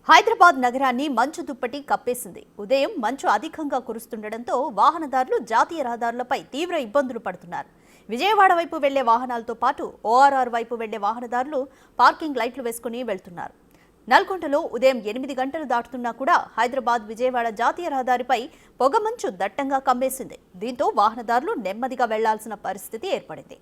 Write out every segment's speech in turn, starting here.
హైదరాబాద్ నగరాన్ని మంచు దుప్పటి కప్పేసింది. ఉదయం మంచు అధికంగా కురుస్తుండటంతో వాహనదారులు జాతీయ రహదారులపై తీవ్ర ఇబ్బందులు పడుతున్నారు. విజయవాడ వైపు వెళ్లే వాహనాలతో పాటు ఓఆర్ఆర్ వైపు వెళ్లే వాహనదారులు పార్కింగ్ లైట్లు వేసుకుని వెళ్తున్నారు. నల్గొండలో ఉదయం 8 గంటలు దాటుతున్నా కూడా హైదరాబాద్ విజయవాడ జాతీయ రహదారిపై పొగమంచు దట్టంగా కమ్మేసింది. దీంతో వాహనదారులు నెమ్మదిగా వెళ్లాల్సిన పరిస్థితి ఏర్పడింది.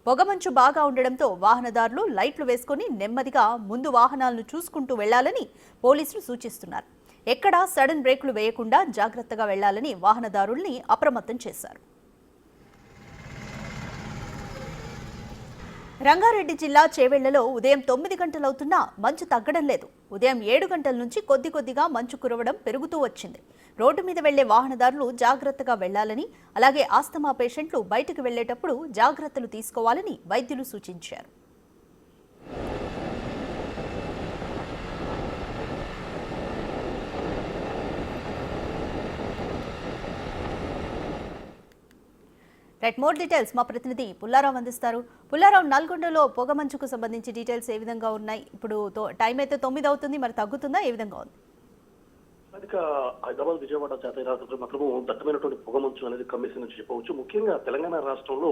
పొగమంచు బాగా ఉండడంతో వాహనదారులు లైట్లు వేసుకుని నెమ్మదిగా ముందు వాహనాలను చూసుకుంటూ వెళ్లాలని పోలీసులు సూచిస్తున్నారు. ఎక్కడా సడన్ బ్రేకులు వేయకుండా జాగ్రత్తగా వెళ్లాలని వాహనదారుల్ని అప్రమత్తం చేశారు. రంగారెడ్డి జిల్లా చేవెళ్లలో ఉదయం 9 గంటలవుతున్నా మంచు తగ్గడం లేదు. ఉదయం 7 గంటల నుంచి కొద్ది కొద్దిగా మంచు కురవడం పెరుగుతూ వచ్చింది. రోడ్డు మీద వెళ్లే వాహనదారులు జాగ్రత్తగా వెళ్లాలని, అలాగే ఆస్తమా పేషెంట్లు బయటకు వెళ్లేటప్పుడు జాగ్రత్తలు తీసుకోవాలని వైద్యులు సూచించారు. మోర్ డీటెయిల్స్ మా ప్రతినిధి పుల్లారావు అందిస్తారు. పుల్లారావు, నల్గొండలో పొగమంచుకు సంబంధించి డీటెయిల్స్ ఏ విధంగా ఉన్నాయి? ఇప్పుడు టైం అయితే 9 అవుతుంది, మరి తగ్గుతుందా? ఏ విధంగా ఉంది? హైదరాబాద్ విజయవాడ జాతీయ రహదారులు మాత్రము దట్టమైనటువంటి పొగమంచు అనేది కమ్మేసి నుంచి చెప్పవచ్చు. ముఖ్యంగా తెలంగాణ రాష్ట్రంలో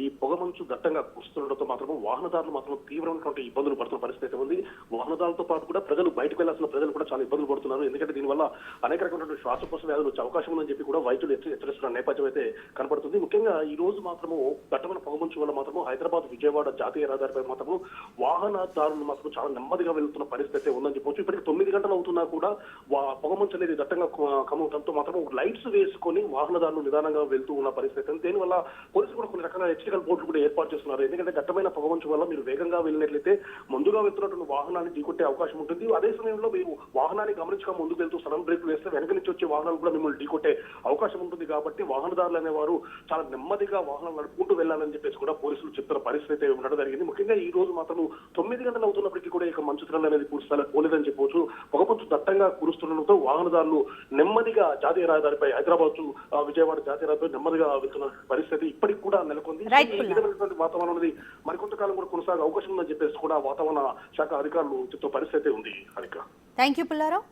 ఈ పొగమంచు దట్టంగా కురుస్తుండటంతో మాత్రము వాహనదారులు మాత్రం తీవ్రమైనటువంటి ఇబ్బందులు పడుతున్న పరిస్థితి ఉంది. వాహనదారులతో పాటు కూడా ప్రజలు బయటకు వెళ్లాల్సిన ప్రజలు కూడా చాలా ఇబ్బందులు పడుతున్నారు. ఎందుకంటే దీనివల్ల అనేక రకమైనటువంటి శ్వాసకోశ వ్యాధులు వచ్చే అవకాశం ఉందని చెప్పి కూడా వైద్యులు హెచ్చరిస్తున్న నేపథ్యం అయితే కనపడుతుంది. ముఖ్యంగా ఈ రోజు మాత్రము దట్టమైన పొగమంచు వల్ల మాత్రము హైదరాబాద్ విజయవాడ జాతీయ రహదారిపై మాత్రము వాహనదారులు మాత్రం చాలా నెమ్మదిగా వెళ్తున్న పరిస్థితి ఉందని చెప్పవచ్చు. ఇప్పటికి 9 గంటలు అవుతున్నా కూడా పొగమంచు అనేది దట్టంగా కమ్మడంతో మాత్రం లైట్స్ వేసుకొని వాహనదారులు నిదానంగా వెళ్తూ ఉన్న పరిస్థితి. దీనివల్ల పోలీసులు కూడా కొన్ని రకాల హెచ్చరికల బోర్డులు కూడా ఏర్పాటు చేస్తున్నారు. ఎందుకంటే దట్టమైన పొగమంచు వల్ల మీరు వేగంగా వెళ్ళినట్లయితే ముందుగా వెళ్తున్నటువంటి వాహనాన్ని ఢీకొట్టే అవకాశం ఉంటుంది. అదే సమయంలో మీరు వాహనాన్ని గమనించగా ముందుకు వెళ్తూ సడన్ బ్రేక్ వేస్తే వెనక నుంచి వచ్చే వాహనాలు కూడా మిమ్మల్ని ఢీకొట్టే అవకాశం ఉంటుంది. కాబట్టి వాహనదారులు అనేవారు చాలా నెమ్మదిగా వాహనాలు నడుపుకుంటూ వెళ్లాలని చెప్పేసి కూడా పోలీసులు చెప్తున్న పరిస్థితి ఉండడం జరిగింది. ముఖ్యంగా ఈ రోజు మాత్రం 9 గంటలు అవుతున్నప్పటికీ కూడా ఇక మంచు త్రల్ అనేది పోలేదని చెప్పవచ్చు. పొగమంచు దట్టంగా కురుస్తుండడంతో వాహనదారులు నెమ్మదిగా జాతీయ రహదారిపై హైదరాబాద్ విజయవాడ జాతీయ రహదారిపై నెమ్మదిగా వెళ్తున్న పరిస్థితి ఇప్పటికి కూడా నెలకొంది. వాతావరణం అనేది మరికొంతకాలం కూడా కొనసాగే అవకాశం ఉందని చెప్పేసి కూడా వాతావరణ శాఖ అధికారులు చెప్తున్న పరిస్థితి ఉంది. Thank you Pullarao.